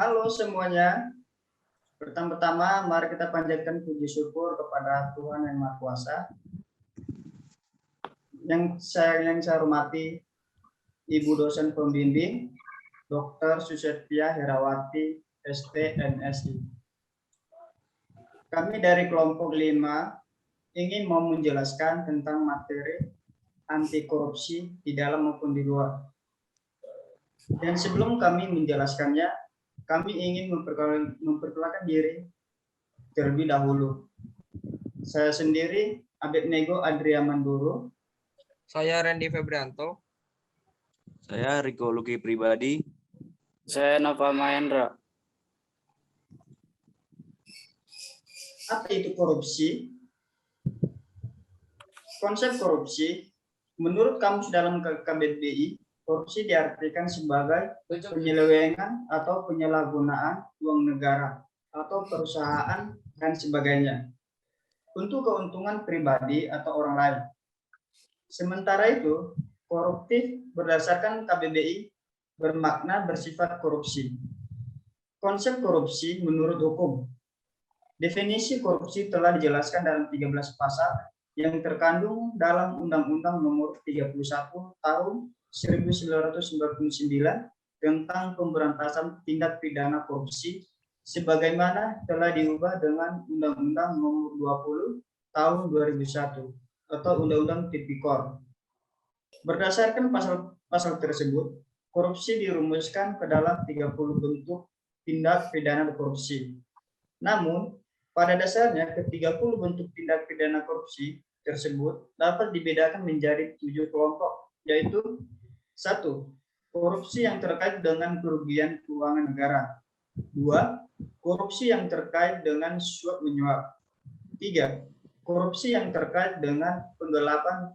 Halo semuanya. Pertama-tama mari kita panjatkan puji syukur kepada Tuhan Yang Maha Kuasa. Yang saya hormati Ibu dosen pembimbing Dr. Susetia Herawati ST MSI. Kami dari kelompok 5 ingin mau menjelaskan tentang materi anti korupsi di dalam maupun di luar. Dan sebelum kami menjelaskannya, kami ingin memperkenalkan diri terlebih dahulu. Saya sendiri Abednego Adria Mandoro. Saya Randy Febrianto. Saya Riko Luki Pribadi. Saya Nova Mahendra. Apa itu korupsi? Konsep korupsi, menurut Kamus Dalam KBBI, korupsi diartikan sebagai penyelewengan atau penyalahgunaan uang negara atau perusahaan dan sebagainya untuk keuntungan pribadi atau orang lain. Sementara itu, koruptif berdasarkan KBBI bermakna bersifat korupsi. Konsep korupsi menurut hukum. Definisi korupsi telah dijelaskan dalam 13 pasal yang terkandung dalam Undang-Undang Nomor 31 Tahun 1999 tentang pemberantasan tindak pidana korupsi sebagaimana telah diubah dengan Undang-Undang Nomor 20 Tahun 2001 atau Undang-Undang Tipikor. Berdasarkan pasal tersebut, korupsi dirumuskan ke dalam 30 bentuk tindak pidana korupsi. Namun, pada dasarnya ke-30 bentuk tindak pidana korupsi tersebut dapat dibedakan menjadi 7 kelompok, yaitu 1. Korupsi yang terkait dengan kerugian keuangan negara. 2. Korupsi yang terkait dengan suap menyuap. 3. Korupsi yang terkait dengan penggelapan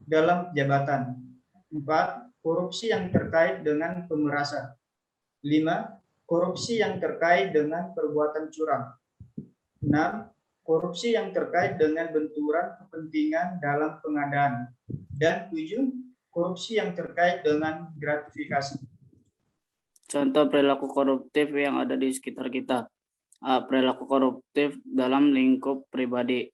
dalam jabatan. 4. Korupsi yang terkait dengan pemerasan. 5. Korupsi yang terkait dengan perbuatan curang. 6. Korupsi yang terkait dengan benturan kepentingan dalam pengadaan. Dan 7. Korupsi yang terkait dengan gratifikasi. Contoh perilaku koruptif yang ada di sekitar kita. A. Perilaku koruptif dalam lingkup pribadi.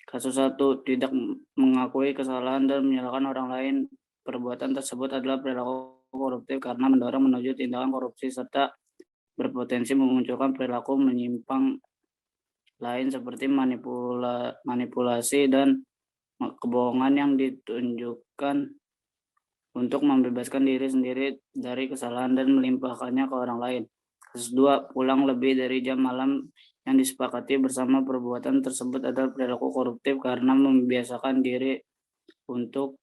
Kasus 1. Tidak mengakui kesalahan dan menyalahkan orang lain. Perbuatan tersebut adalah perilaku koruptif karena mendorong menuju tindakan korupsi serta berpotensi memunculkan perilaku menyimpang lain seperti manipulasi dan kebohongan yang ditunjukkan untuk membebaskan diri sendiri dari kesalahan dan melimpahkannya ke orang lain. Kasus 2. Pulang lebih dari jam malam yang disepakati bersama. Perbuatan tersebut adalah perilaku koruptif karena membiasakan diri untuk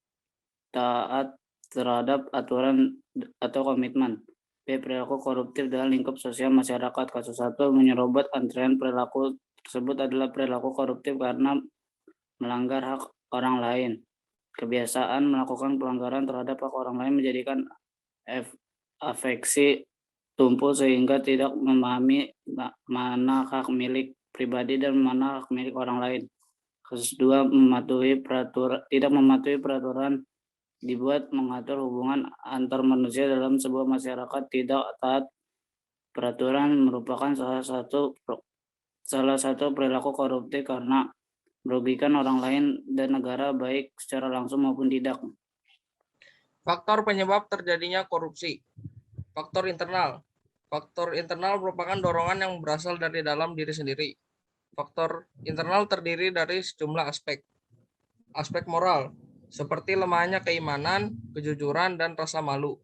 taat terhadap aturan atau komitmen. B. Perilaku koruptif dalam lingkup sosial masyarakat. Kasus 1. Menyerobot antrean. Perilaku tersebut adalah perilaku koruptif karena melanggar hak orang lain. Kebiasaan melakukan pelanggaran terhadap hak orang lain menjadikan afeksi tumpul sehingga tidak memahami mana hak milik pribadi dan mana hak milik orang lain. Kasus 2. Tidak mematuhi peraturan dibuat mengatur hubungan antar manusia dalam sebuah masyarakat. Tidak taat peraturan merupakan salah satu perilaku koruptif karena merugikan orang lain dan negara baik secara langsung maupun tidak. Faktor penyebab terjadinya korupsi. Faktor internal. Faktor internal merupakan dorongan yang berasal dari dalam diri sendiri. Faktor internal terdiri dari sejumlah aspek. Aspek moral, seperti lemahnya keimanan, kejujuran, dan rasa malu.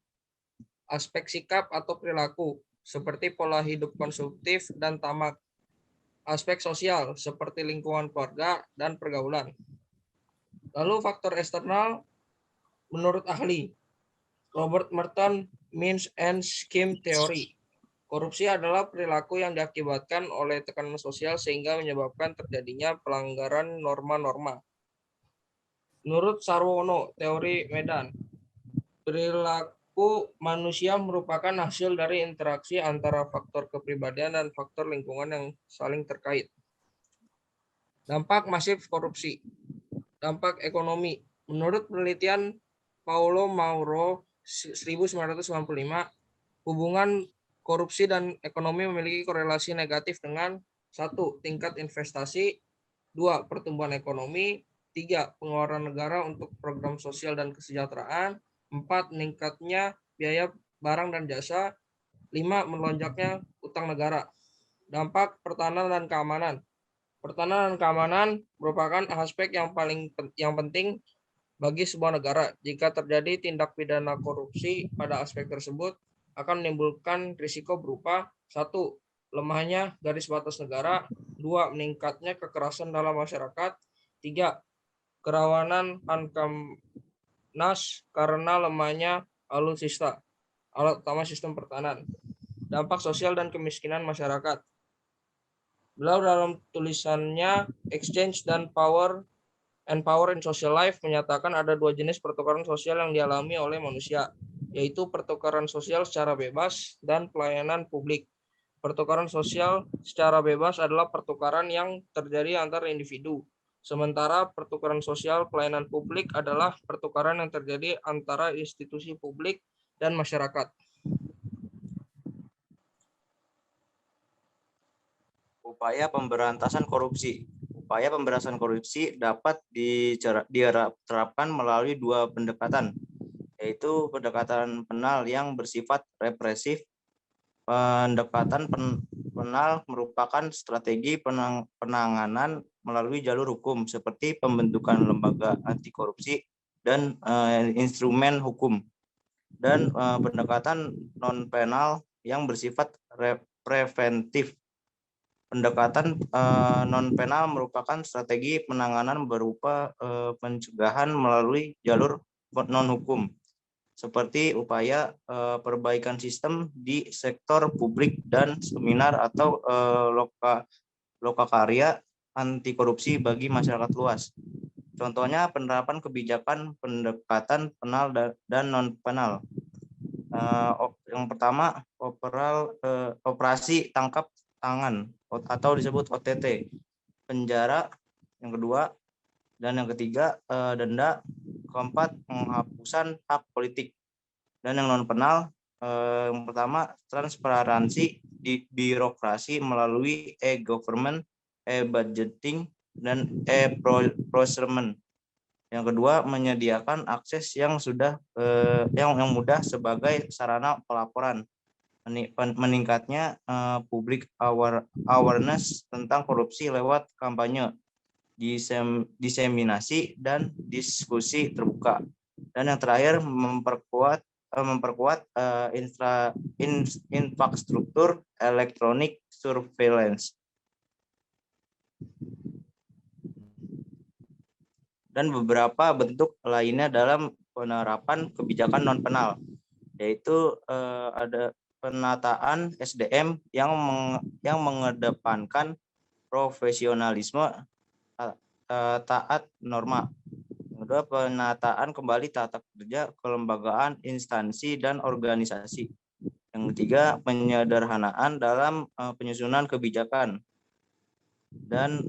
Aspek sikap atau perilaku, seperti pola hidup konsumtif dan tamak. Aspek sosial, seperti lingkungan keluarga dan pergaulan. Lalu faktor eksternal, menurut ahli Robert Merton Means and Scheme Theory, korupsi adalah perilaku yang diakibatkan oleh tekanan sosial sehingga menyebabkan terjadinya pelanggaran norma-norma. Menurut Sarwono, teori Medan, perilaku manusia merupakan hasil dari interaksi antara faktor kepribadian dan faktor lingkungan yang saling terkait. Dampak masif korupsi. Dampak ekonomi. Menurut penelitian Paulo Mauro 1995, hubungan korupsi dan ekonomi memiliki korelasi negatif dengan 1. Tingkat investasi, 2. Pertumbuhan ekonomi, 3. Pengeluaran negara untuk program sosial dan kesejahteraan, 4. Meningkatnya biaya barang dan jasa, 5. Melonjaknya utang negara. Dampak pertahanan dan keamanan. Pertahanan dan keamanan merupakan aspek yang penting bagi sebuah negara. Jika terjadi tindak pidana korupsi pada aspek tersebut, akan menimbulkan risiko berupa 1. Lemahnya garis batas negara, 2. Meningkatnya kekerasan dalam masyarakat, 3. Kerawanan Unkamnas karena lemahnya alutsista, alat utama sistem pertahanan. Dampak sosial dan kemiskinan masyarakat. Beliau dalam tulisannya Exchange dan Power in Social Life menyatakan ada 2 jenis pertukaran sosial yang dialami oleh manusia, yaitu pertukaran sosial secara bebas dan pelayanan publik. Pertukaran sosial secara bebas adalah pertukaran yang terjadi antar individu, sementara pertukaran sosial pelayanan publik adalah pertukaran yang terjadi antara institusi publik dan masyarakat. Upaya pemberantasan korupsi. Upaya pemberantasan korupsi dapat diterapkan melalui 2 pendekatan, yaitu pendekatan penal yang bersifat represif. Pendekatan penal merupakan strategi penanganan melalui jalur hukum seperti pembentukan lembaga anti korupsi dan instrumen hukum. Dan pendekatan non penal yang bersifat preventif. Pendekatan non penal merupakan strategi penanganan berupa pencegahan melalui jalur non hukum, seperti upaya perbaikan sistem di sektor publik dan seminar atau lokakarya anti korupsi bagi masyarakat luas. Contohnya penerapan kebijakan pendekatan penal dan non penal. Yang pertama, operasi tangkap tangan atau disebut OTT, penjara. Yang kedua dan yang ketiga, denda. Keempat, penghapusan hak politik. Dan yang non penal, yang pertama, transparansi di birokrasi melalui e-government, e-budgeting, dan e-procurement. Yang kedua, menyediakan akses yang mudah sebagai sarana pelaporan. Meningkatnya public awareness tentang korupsi lewat kampanye, diseminasi, dan diskusi terbuka. Dan yang terakhir, memperkuat infrastruktur elektronik surveillance. Dan beberapa bentuk lainnya dalam penerapan kebijakan non penal, yaitu ada penataan SDM yang mengedepankan profesionalisme, taat norma. Kedua, penataan kembali tata kerja kelembagaan, instansi, dan organisasi. Yang ketiga, penyederhanaan dalam penyusunan kebijakan dan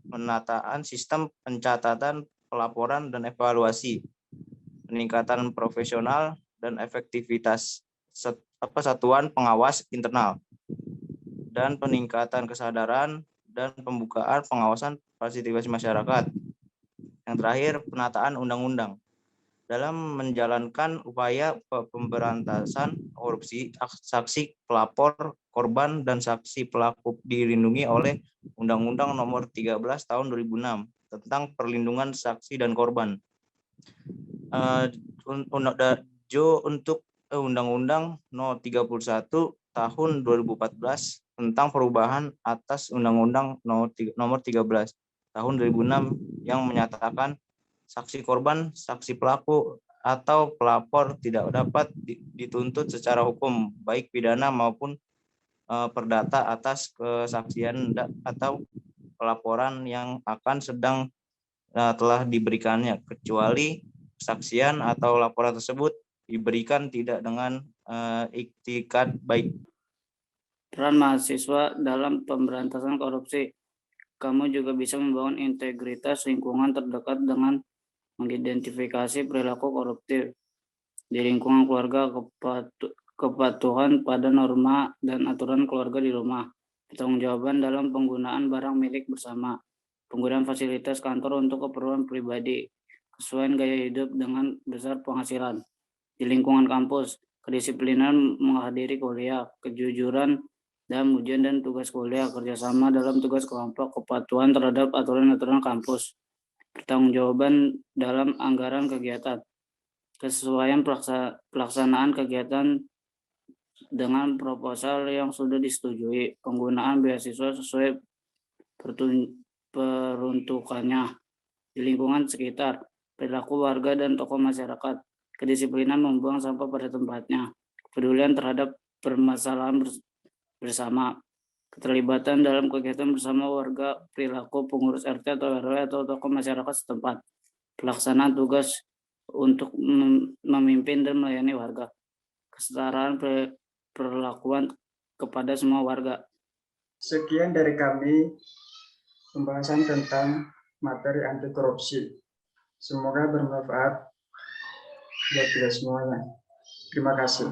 penataan sistem pencatatan, pelaporan, dan evaluasi. Peningkatan profesional dan efektivitas satuan pengawas internal, dan peningkatan kesadaran dan pembukaan pengawasan partisipasi masyarakat. Yang terakhir, penataan undang-undang. Dalam menjalankan upaya pemberantasan korupsi, saksi, pelapor, korban, dan saksi pelaku dilindungi oleh Undang-Undang Nomor 13 Tahun 2006 tentang perlindungan saksi dan korban. Untuk Undang-Undang No. 31 Tahun 2014 tentang perubahan atas Undang-Undang Nomor 13 Tahun 2006 yang menyatakan saksi korban, saksi pelaku, atau pelapor tidak dapat dituntut secara hukum, baik pidana maupun perdata atas kesaksian atau pelaporan yang akan sedang telah diberikannya, kecuali kesaksian atau laporan tersebut diberikan tidak dengan iktikad baik. Peran mahasiswa dalam pemberantasan korupsi. Kamu juga bisa membangun integritas lingkungan terdekat dengan mengidentifikasi perilaku koruptif di lingkungan keluarga, kepatuhan pada norma dan aturan keluarga di rumah, pertanggungjawaban dalam penggunaan barang milik bersama, penggunaan fasilitas kantor untuk keperluan pribadi, kesesuaian gaya hidup dengan besar penghasilan. Di lingkungan kampus, kedisiplinan menghadiri kuliah, kejujuran dalam ujian dan tugas kuliah, kerjasama dalam tugas kelompok, kepatuhan terhadap aturan-aturan kampus, pertanggungjawaban dalam anggaran kegiatan, kesesuaian pelaksanaan kegiatan dengan proposal yang sudah disetujui, penggunaan beasiswa sesuai peruntukannya di lingkungan sekitar, perilaku warga dan tokoh masyarakat, kedisiplinan membuang sampah pada tempatnya, kepedulian terhadap permasalahan bersama, keterlibatan dalam kegiatan bersama warga, perilaku pengurus RT atau RW atau tokoh masyarakat setempat, pelaksanaan tugas untuk memimpin dan melayani warga, kesetaraan perlakuan kepada semua warga. Sekian dari kami pembahasan tentang materi anti korupsi. Semoga bermanfaat buat kita semuanya. Terima kasih.